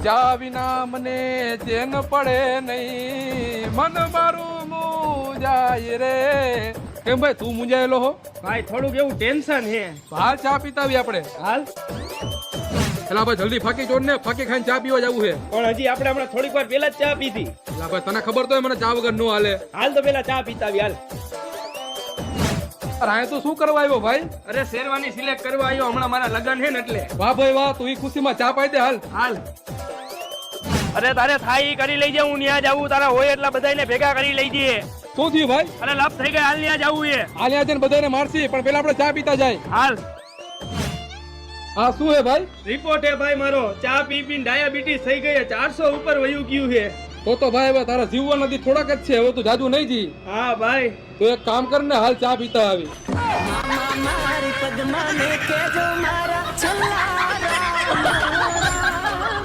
જા વિના મને ચેન પડે નહીં, મન મારું મુંજાય રે. કેમ ભાઈ તું મુંજાયેલો હો? ભાઈ થોડુંક એવું ટેન્શન હે. હાલ ચા પીતા આવી આપણે. હાલ એલા ભાઈ જલ્દી ફાકી ચોડ ને, ફાકી ખાઈને ચા પીવા જવું છે. પણ હજી આપણે હમણાં થોડીક વાર પહેલા જ ચા પીધી. એલા ભાઈ તને ખબર તો હોય મને ચા વગર નો હાલે. હાલ તો પેલા ચા પીતા આવી. હાલ અરે આ તું શું કરવા આવ્યો ભાઈ? અરે શેરવાની સિલેક્ટ કરવા આવ્યો, હમણાં મારા લગન છે ને એટલે. વાહ ભાઈ વાહ, તું ઈ ખુશીમાં ચા પાઈ દે. હાલ હાલ. અરે તારે થાય ઈ કરી લઈ જાઉં, ત્યાં જાવું તારા હોય એટલા બધાને ભેગા કરી લઈ જઈએ. શું થયું ભાઈ? અરે લાભ થઈ ગયા, હાલ ત્યાં જાવું છે. હાલ જઈને બધાને મારસી, પણ પેલા આપણે ચા પીતા જાય. હાલ. હા શું હે ભાઈ? રિપોર્ટ હે ભાઈ મારો, ચા પી પીને ડાયાબિટીસ થઈ ગઈ, 400 ઉપર વયું ગયું છે. તો ભાઈ હવે તારા જીવવા નથી થોડાક જ છે, હવે તું જાજુ નહીં જી. હા ભાઈ તો એક કામ કર ને, હાલ ચા પીતા આવી. મારી પદ્મા ને કેજો મારી